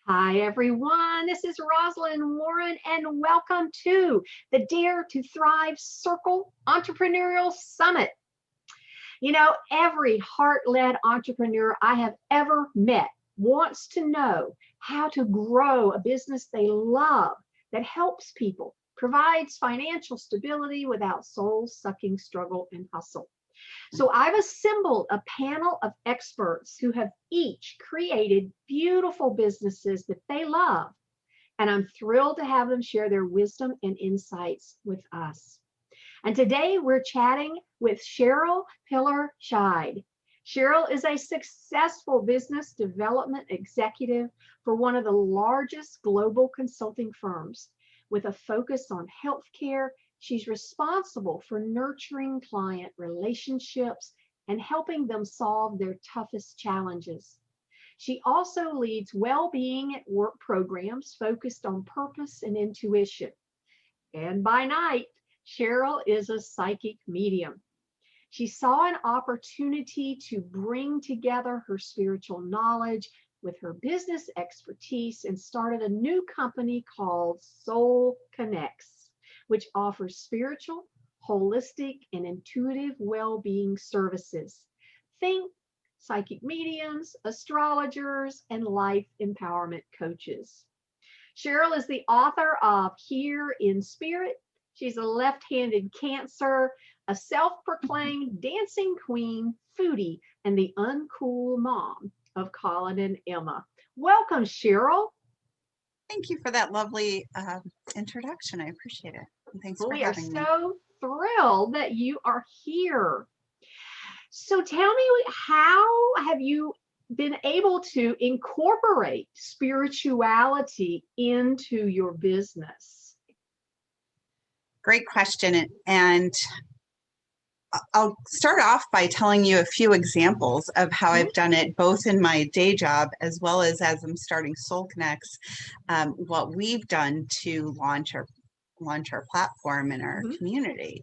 Hi, everyone. This is Rosalind Warren, and welcome to the Dare to Thrive Circle Entrepreneurial Summit. You know, every heart-led entrepreneur I have ever met wants to know how to grow a business they love that helps people, provides financial stability without soul-sucking struggle and hustle. So I've assembled a panel of experts who have each created beautiful businesses that they love. And I'm thrilled to have them share their wisdom and insights with us. And today we're chatting with Cheryl Pillar. Cheryl is a successful business development executive for one of the largest global consulting firms. With a focus on healthcare, she's responsible for nurturing client relationships and helping them solve their toughest challenges. She also leads well-being at work programs focused on purpose and intuition. And by night, Cheryl is a psychic medium. She saw an opportunity to bring together her spiritual knowledge with her business expertise and started a new company called SoulConX, which offers spiritual, holistic, and intuitive well-being services. Think psychic mediums, astrologers, and life empowerment coaches. Cheryl is the author of Here in Spirit. She's a left-handed Cancer, a self-proclaimed dancing queen, foodie, and the uncool mom of Colin and Emma. Welcome, Cheryl. Thank you for that lovely introduction. I appreciate it. And thanks for having me. We are so thrilled that you are here. So tell me, how have you been able to incorporate spirituality into your business? Great question. And I'll start off by telling you a few examples of how I've done it, both in my day job as well as I'm starting SoulConX, what we've done to launch our platform in our community.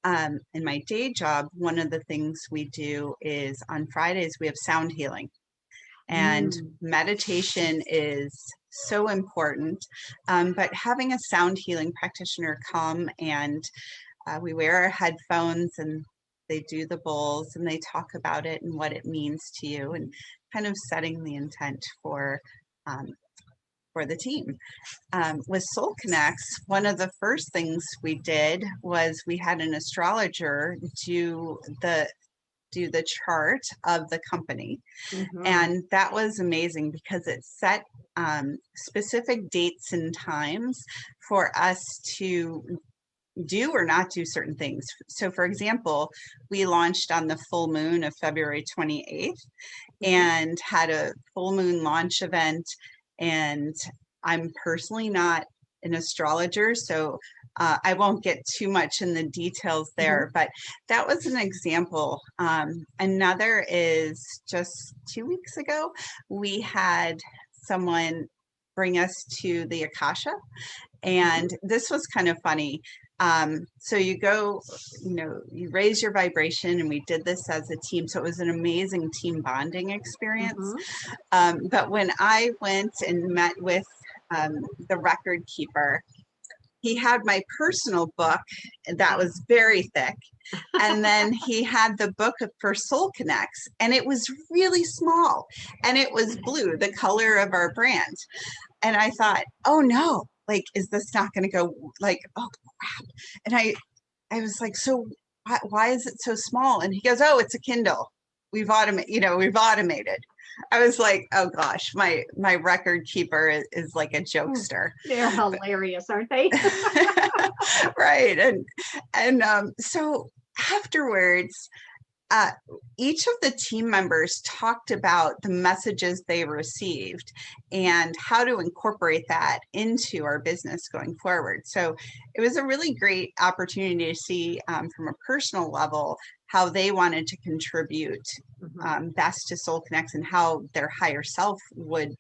In my day job, one of the things we do is on Fridays, we have sound healing. And meditation is so important, but having a sound healing practitioner come and we wear our headphones and they do the bowls and they talk about it and what it means to you and kind of setting the intent for the team. With SoulConX, one of the first things we did was we had an astrologer do the chart of the company. And that was amazing because it set specific dates and times for us to do or not do certain things. So for example, we launched on the full moon of February 28th and had a full moon launch event. And I'm personally not an astrologer, so I won't get too much in the details there, but that was an example. Another is just 2 weeks ago, we had someone bring us to the Akasha, and this was kind of funny. So you go, you raise your vibration, and we did this as a team. So it was an amazing team bonding experience. But when I went and met with the record keeper, he had my personal book that was very thick. And then he had the book for SoulConX, and it was really small, and it was blue, the color of our brand. And I thought, oh no, like, is this not going to go, like, oh crap. And I was like, so why is it so small? And he goes, oh, it's a Kindle. We've automated. I was like, oh gosh, my record keeper is like a jokester. They're hilarious, aren't they? Right. And so afterwards, each of the team members talked about the messages they received and how to incorporate that into our business going forward. So it was a really great opportunity to see from a personal level how they wanted to contribute best to SoulConX and how their higher self would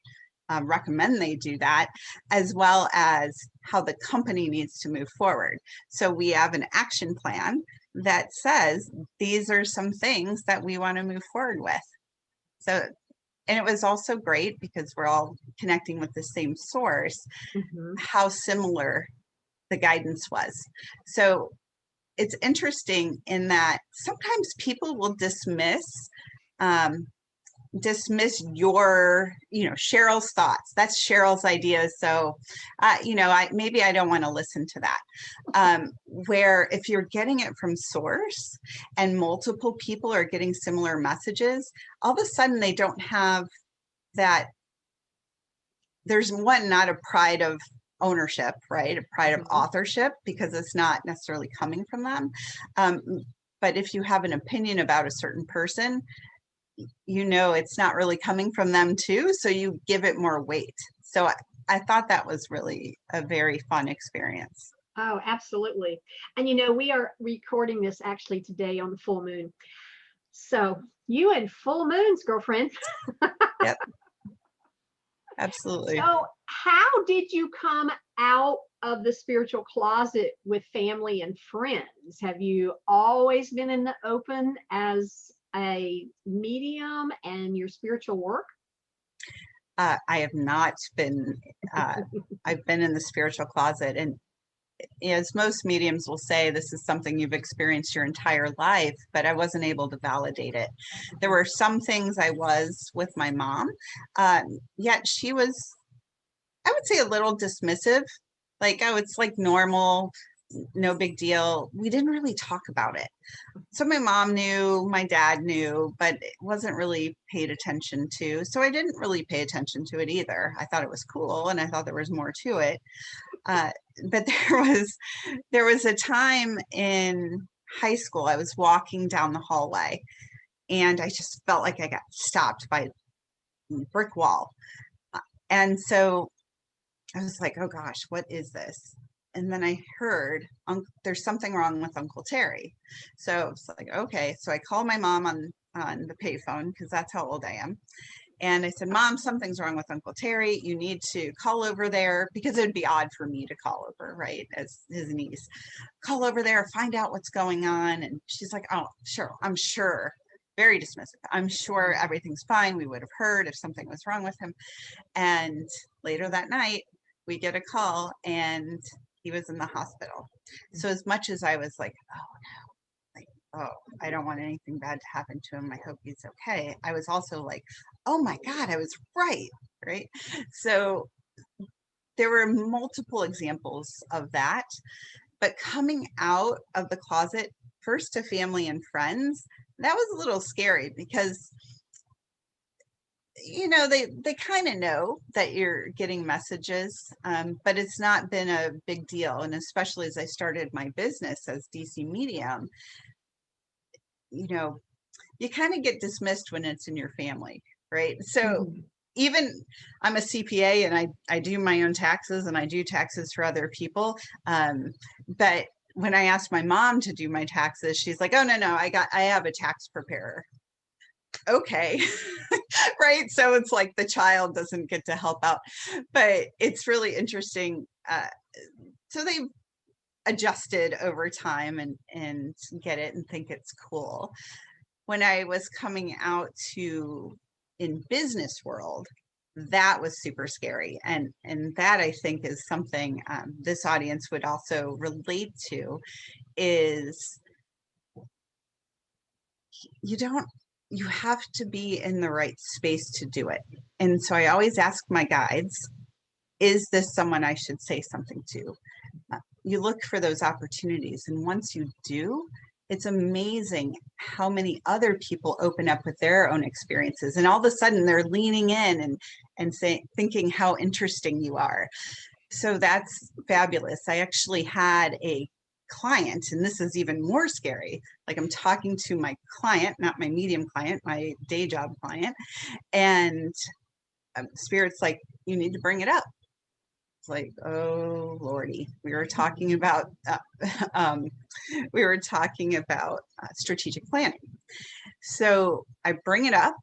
recommend they do that, as well as how the company needs to move forward. So we have an action plan that says these are some things that we want to move forward with. So and it was also great because we're all connecting with the same source, Mm-hmm. how similar the guidance was. So it's interesting in that sometimes people will um, dismiss your, Cheryl's thoughts. That's Cheryl's ideas. So, maybe I don't want to listen to that. Where if you're getting it from source and multiple people are getting similar messages, all of a sudden they don't have that. There's not a pride of ownership, right? A pride of authorship, because it's not necessarily coming from them. Um, but if you have an opinion about a certain person, it's not really coming from them too, so you give it more weight. So I thought that was really a very fun experience. Oh, absolutely. And we are recording this actually today on the full moon. So you and full moons, girlfriend. Yep, absolutely. So how did you come out of the spiritual closet with family and friends? Have you always been in the open as a medium and your spiritual work? I have not been, I've been in the spiritual closet, and as most mediums will say, this is something you've experienced your entire life, but I wasn't able to validate it. There were some things I was with my mom, yet she was, I would say, a little dismissive. Like, oh, it's like normal, no big deal. We didn't really talk about it. So my mom knew, my dad knew, but it wasn't really paid attention to. So I didn't really pay attention to it either. I thought it was cool, and I thought there was more to it. But there was a time in high school, I was walking down the hallway, and I just felt like I got stopped by a brick wall. And so I was like, oh gosh, what is this? And then I heard there's something wrong with Uncle Terry. So it's like, okay. So I call my mom on the payphone, because that's how old I am. And I said, Mom, something's wrong with Uncle Terry. You need to call over there, because it would be odd for me to call over, right, as his niece. Call over there, find out what's going on. And she's like, oh, sure, I'm sure. Very dismissive. I'm sure everything's fine. We would have heard if something was wrong with him. And later that night, we get a call, and he was in the hospital. So as much as I was like, oh no, like, oh, I don't want anything bad to happen to him, I hope he's okay, I was also like, oh my God, I was right. Right. So there were multiple examples of that. But coming out of the closet, first to family and friends, that was a little scary, because they kind of know that you're getting messages, but it's not been a big deal. And especially as I started my business as DC Medium, you kind of get dismissed when it's in your family, right? So even I'm a CPA, and I do my own taxes, and I do taxes for other people. But when I asked my mom to do my taxes, she's like, oh, no, I have a tax preparer. Okay. Right. So it's like the child doesn't get to help out, but it's really interesting. So they've adjusted over time and get it and think it's cool. When I was coming out in business world, that was super scary. And that, I think, is something this audience would also relate to, is you have to be in the right space to do it. And so I always ask my guides, is this someone I should say something to? You look for those opportunities. And once you do, it's amazing how many other people open up with their own experiences. And all of a sudden they're leaning in and thinking how interesting you are. So that's fabulous. I actually had a client, and this is even more scary. Like, I'm talking to my client, not my medium client, my day job client, and Spirit's like, you need to bring it up. It's like, oh Lordy, we were talking about strategic planning. So I bring it up,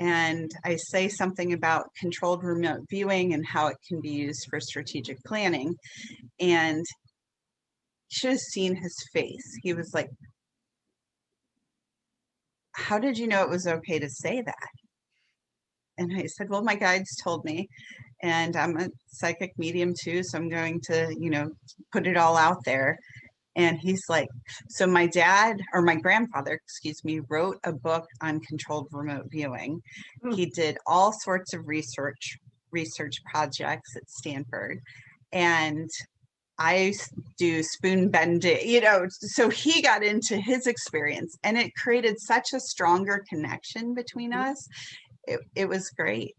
and I say something about controlled remote viewing and how it can be used for strategic planning. And you should have seen his face. He was like, how did you know it was okay to say that? And I said, well, my guides told me, and I'm a psychic medium too, so I'm going to, put it all out there. And he's like, so my dad, or my grandfather, excuse me, wrote a book on controlled remote viewing. He did all sorts of research projects at Stanford. And I do spoon bending, so he got into his experience, and it created such a stronger connection between us. It was great.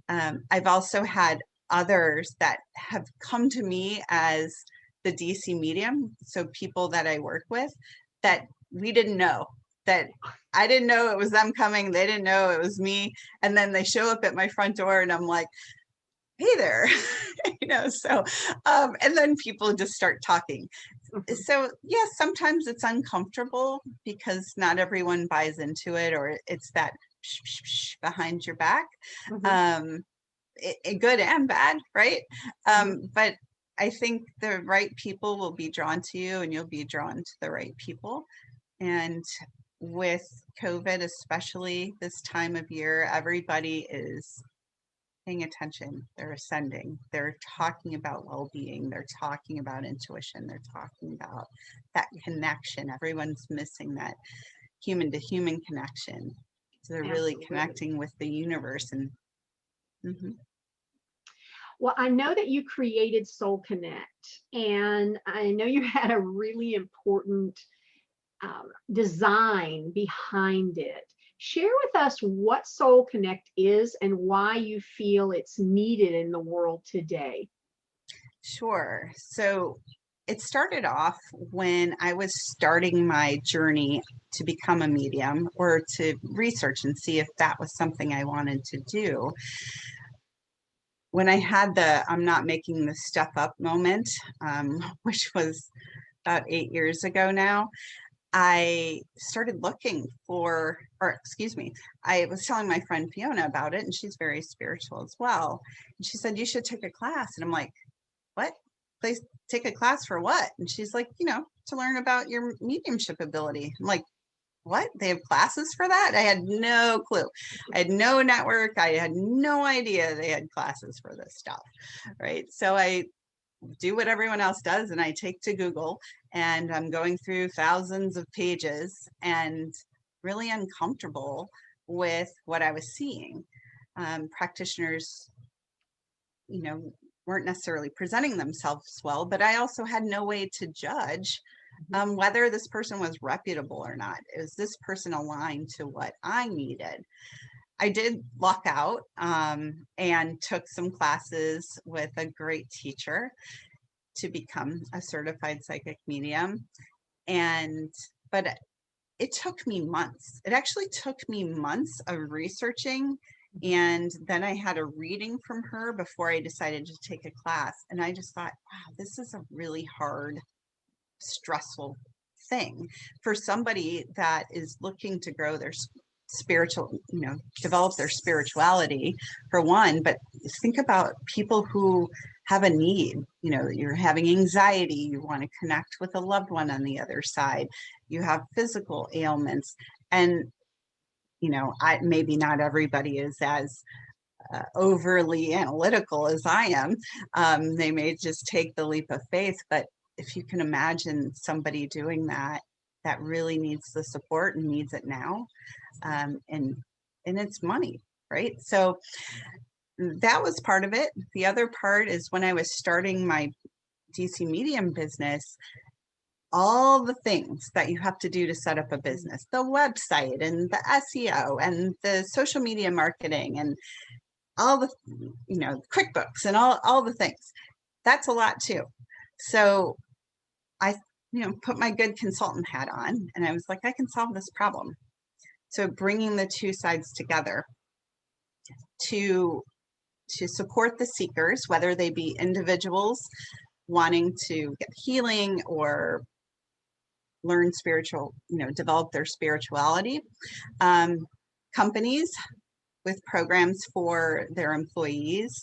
I've also had others that have come to me as the DC medium, so people that I work with that we didn't know, that I didn't know it was them coming, they didn't know it was me, and then they show up at my front door and I'm like, hey there, and then people just start talking. So yes, sometimes it's uncomfortable because not everyone buys into it, or it's that behind your back, good and bad, right? But I think the right people will be drawn to you, and you'll be drawn to the right people. And with COVID, especially this time of year, everybody is paying attention. They're ascending. They're talking about well-being. They're talking about intuition. They're talking about that connection. Everyone's missing that human to human connection. So they're really connecting with the universe. And well, I know that you created SoulConX, and I know you had a really important design behind it. Share with us what SoulConX is and why you feel it's needed in the world today. Sure. So it started off when I was starting my journey to become a medium, or to research and see if that was something I wanted to do. When I had the I'm not making this stuff up moment, which was about 8 years ago now, I started looking for, I was telling my friend Fiona about it, and she's very spiritual as well. And she said, you should take a class. And I'm like, what? Please take a class for what? And she's like, to learn about your mediumship ability. I'm like, what? They have classes for that? I had no clue. I had no network. I had no idea they had classes for this stuff, right? So I do what everyone else does, and I take to Google, and I'm going through thousands of pages and really uncomfortable with what I was seeing. Practitioners, weren't necessarily presenting themselves well, but I also had no way to judge whether this person was reputable or not. Is this person aligned to what I needed? I did luck out and took some classes with a great teacher to become a certified psychic medium. But it took me months. It actually took me months of researching. And then I had a reading from her before I decided to take a class. And I just thought, wow, this is a really hard, stressful thing for somebody that is looking to grow their spiritual, develop their spirituality, for one. But think about people who have a need. You're having anxiety, you want to connect with a loved one on the other side, you have physical ailments, and maybe not everybody is as overly analytical as I am. They may just take the leap of faith, but if you can imagine somebody doing that really needs the support and needs it now, and it's money, right? So that was part of it. The other part is when I was starting my DC medium business, all the things that you have to do to set up a business, the website and the SEO and the social media marketing and all the, QuickBooks and all the things. That's a lot too. So I, put my good consultant hat on, and I was like, I can solve this problem. So bringing the two sides together to support the seekers, whether they be individuals wanting to get healing or learn spiritual, develop their spirituality, companies with programs for their employees,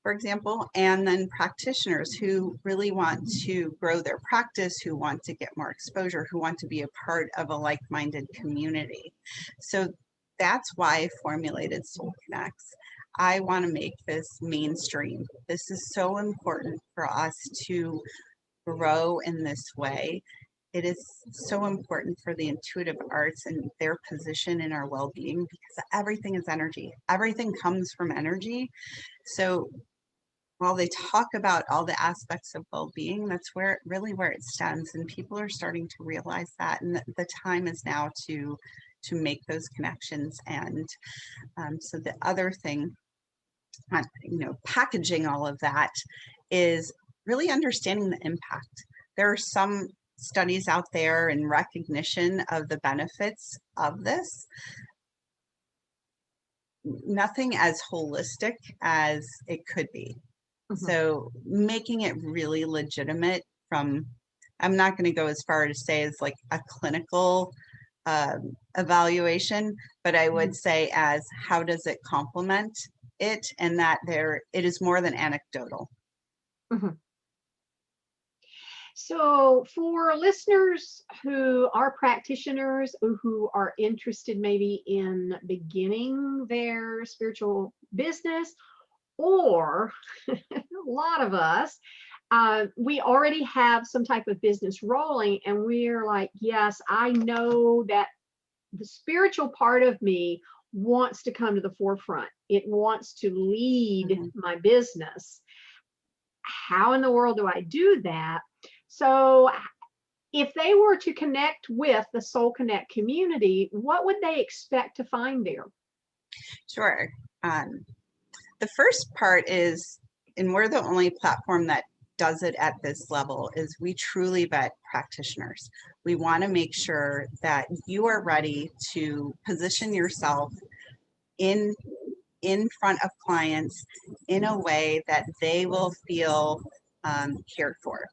for example, and then practitioners who really want to grow their practice, who want to get more exposure, who want to be a part of a like-minded community. So that's why I formulated SoulConX. I want to make this mainstream. This is so important for us to grow in this way. It is so important for the intuitive arts and their position in our well-being, because everything is energy. Everything comes from energy. So while they talk about all the aspects of well-being, that's really where it stems, and people are starting to realize that, and the time is now to make those connections. And so the other thing, packaging all of that, is really understanding the impact. There are some studies out there and recognition of the benefits of this. Nothing as holistic as it could be. So making it really legitimate from, I'm not going to go as far to say as like a clinical evaluation, but I would say as how does it complement it, and that it is more than anecdotal. So for listeners who are practitioners who are interested maybe in beginning their spiritual business, or a lot of us, we already have some type of business rolling, and we're like, yes, I know that the spiritual part of me wants to come to the forefront. It wants to lead my business. How in the world do I do that? So if they were to connect with the SoulConX community, what would they expect to find there? Sure. The first part is, and we're the only platform that does it at this level, is we truly vet practitioners. We want to make sure that you are ready to position yourself in front of clients in a way that they will feel cared for,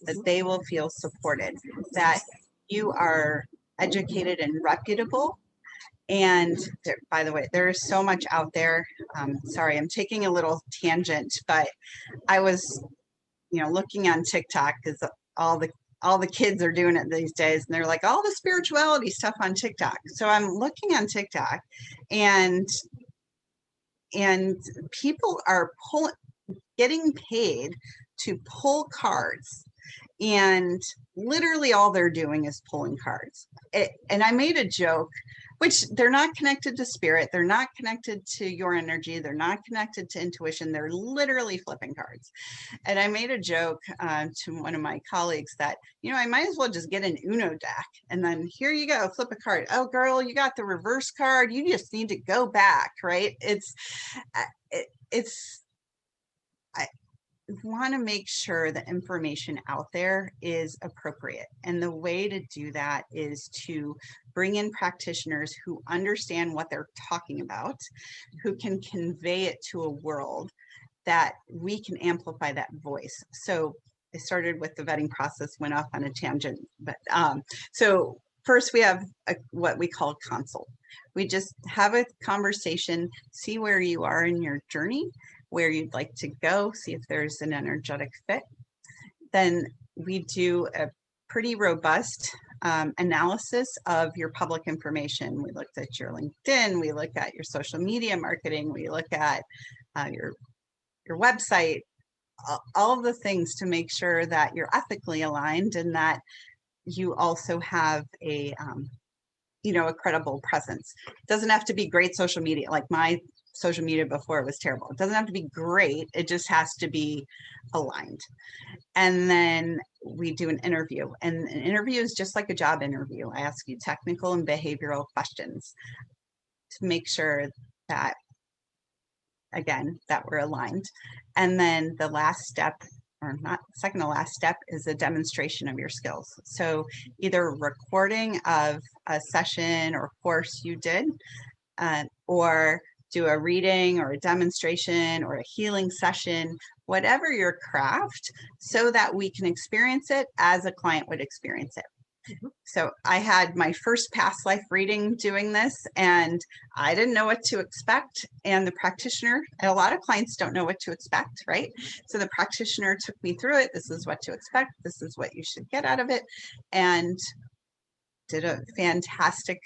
that they will feel supported, that you are educated and reputable. And by the way, there is so much out there. Sorry, I'm taking a little tangent, but I was, looking on TikTok, because all the kids are doing it these days, and they're like all the spirituality stuff on TikTok. So I'm looking on TikTok, and people are getting paid to pull cards, and literally all they're doing is pulling cards. And I made a joke, which they're not connected to spirit, they're not connected to your energy, they're not connected to intuition, they're literally flipping cards. And I made a joke to one of my colleagues that, I might as well just get an Uno deck, and then here you go, flip a card. Oh girl, you got the reverse card, you just need to go back, right? I want to make sure the information out there is appropriate. And the way to do that is to bring in practitioners who understand what they're talking about, who can convey it to a world that we can amplify that voice. So I started with the vetting process, went off on a tangent, but so first we have what we call consult. We just have a conversation, see where you are in your journey, where you'd like to go, see if there's an energetic fit. Then we do a pretty robust analysis of your public information. We looked at your LinkedIn, we look at your social media marketing, we look at your website, all of the things to make sure that you're ethically aligned and that you also have a credible presence. It doesn't have to be great social media. Like my social media before, it was terrible. It doesn't have to be great. It just has to be aligned. And then we do an interview, and an interview is just like a job interview. I ask you technical and behavioral questions to make sure that, again, that we're aligned. And then the last step, or not second to last step, is a demonstration of your skills. So either recording of a session or course you did, or do a reading or a demonstration or a healing session, whatever your craft, so that we can experience it as a client would experience it. So I had my first past life reading doing this, and I didn't know what to expect. And the practitioner, and a lot of clients don't know what to expect, right? So the practitioner took me through it. This is what to expect. This is what you should get out of it. And did a fantastic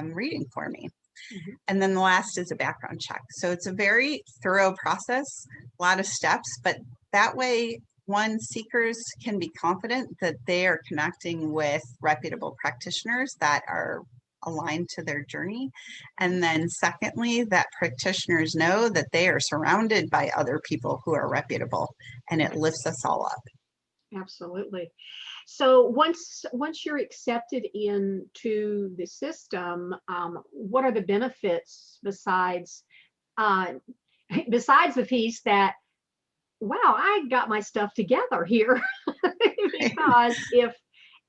reading for me. Mhm. And then the last is a background check. So it's a very thorough process, a lot of steps, but that way, one, seekers can be confident that they are connecting with reputable practitioners that are aligned to their journey. And then secondly, that practitioners know that they are surrounded by other people who are reputable, and it lifts us all up. Absolutely. So once you're accepted into the system, what are the benefits besides besides the piece that, wow, I got my stuff together here? Because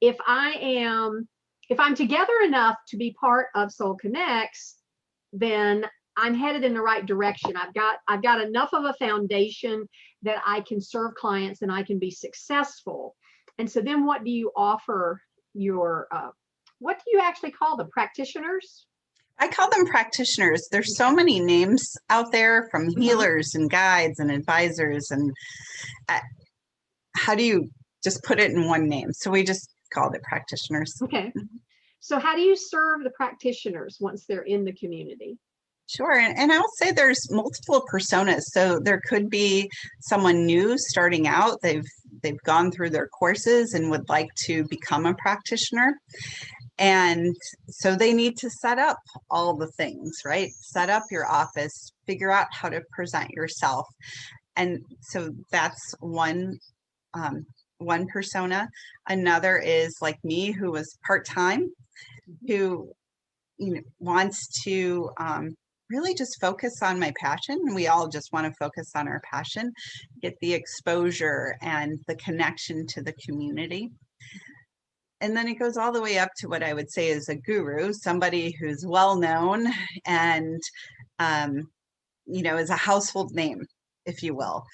if I'm together enough to be part of SoulConX, then I'm headed in the right direction. I've got enough of a foundation that I can serve clients and I can be successful. And so then what do you offer your what do you actually call the practitioners? I call them practitioners. There's so many names out there, from healers and guides and advisors. And how do you just put it in one name? So we just called it practitioners. Okay. So how do you serve the practitioners once they're in the community? Sure. And I'll say there's multiple personas. So there could be someone new starting out. They've gone through their courses and would like to become a practitioner. And so they need to set up all the things, right? Set up your office, figure out how to present yourself. And so that's one persona. Another is like me, who was part-time, who wants to really just focus on my passion. We all just want to focus on our passion, get the exposure and the connection to the community. And then it goes all the way up to what I would say is a guru, somebody who's well known and, is a household name, if you will.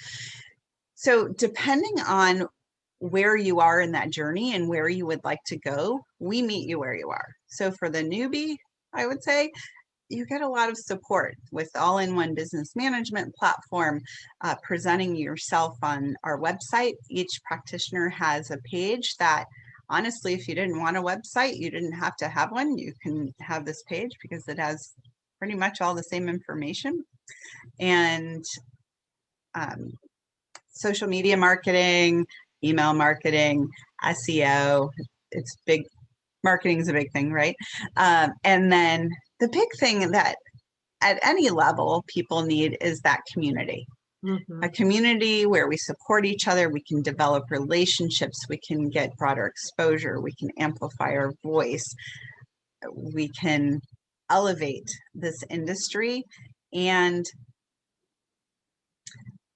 So depending on where you are in that journey and where you would like to go, we meet you where you are. So for the newbie, I would say you get a lot of support with all-in-one business management platform, presenting yourself on our website. Each practitioner has a page that, honestly, if you didn't want a website, you didn't have to have one. You can have this page because it has pretty much all the same information. And social media marketing, email marketing, SEO, it's big. Marketing is a big thing, right? And then the big thing that at any level people need is that community. Mm-hmm. A community where we support each other, we can develop relationships, we can get broader exposure, we can amplify our voice, we can elevate this industry. And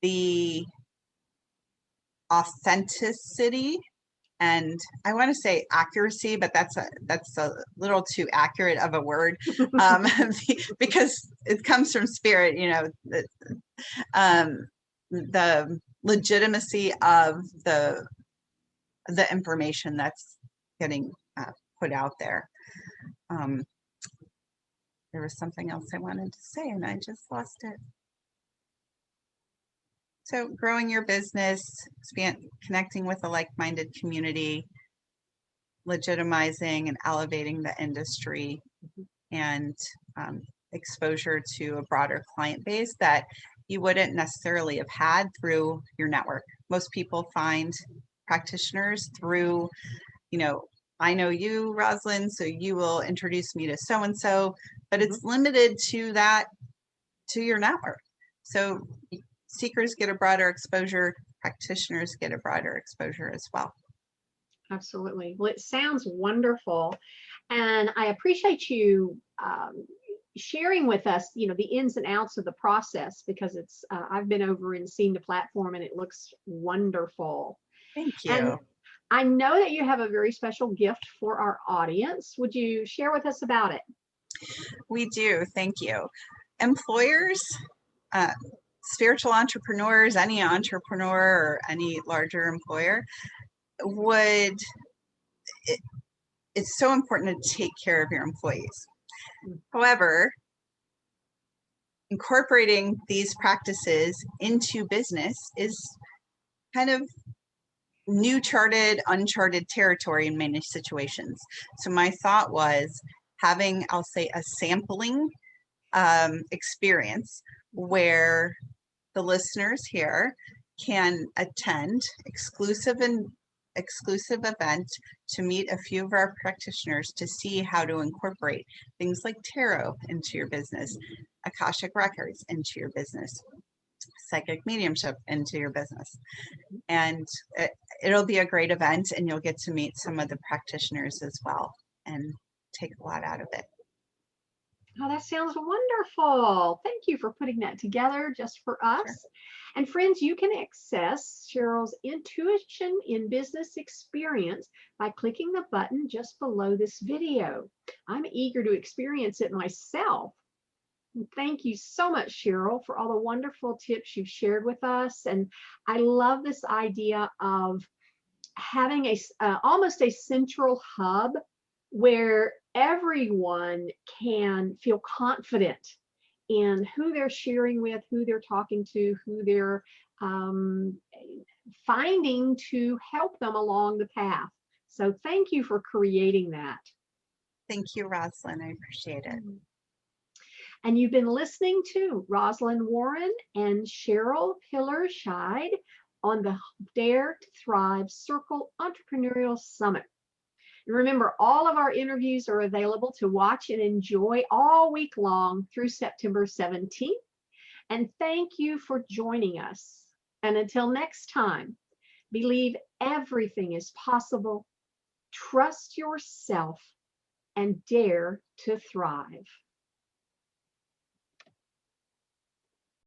the authenticity, and I want to say accuracy, but that's a little too accurate of a word, because it comes from spirit, the legitimacy of the information that's getting put out there. There was something else I wanted to say and I just lost it. So growing your business, connecting with a like-minded community, legitimizing and elevating the industry, and exposure to a broader client base that you wouldn't necessarily have had through your network. Most people find practitioners through, I know you, Rosalind, so you will introduce me to so-and-so, but it's limited to that, to your network. So seekers get a broader exposure, practitioners get a broader exposure as well. Absolutely. Well, it sounds wonderful. And I appreciate you sharing with us, the ins and outs of the process, because it's, I've been over and seen the platform and it looks wonderful. Thank you. And I know that you have a very special gift for our audience. Would you share with us about it? We do. Thank you. Employers, spiritual entrepreneurs, any entrepreneur or any larger employer it's so important to take care of your employees. However, incorporating these practices into business is kind of new uncharted territory in many situations. So my thought was having, I'll say, a sampling experience where the listeners here can attend exclusive event to meet a few of our practitioners to see how to incorporate things like tarot into your business, Akashic records into your business, psychic mediumship into your business. And it'll be a great event, and you'll get to meet some of the practitioners as well and take a lot out of it. Oh, that sounds wonderful. Thank you for putting that together just for us. Sure. And friends, you can access Cheryl's Intuition in Business experience by clicking the button just below this video. I'm eager to experience it myself. Thank you so much, Cheryl, for all the wonderful tips you've shared with us. And I love this idea of having almost a central hub where everyone can feel confident in who they're sharing with, who they're talking to, who they're finding to help them along the path. So thank you for creating that. Thank you, Rosalind. I appreciate it. And you've been listening to Rosalind Warren and Cheryl Pillar on the Dare to Thrive Circle Entrepreneurial Summit. And remember, all of our interviews are available to watch and enjoy all week long through September 17th. And thank you for joining us. And until next time, believe everything is possible, trust yourself, and dare to thrive.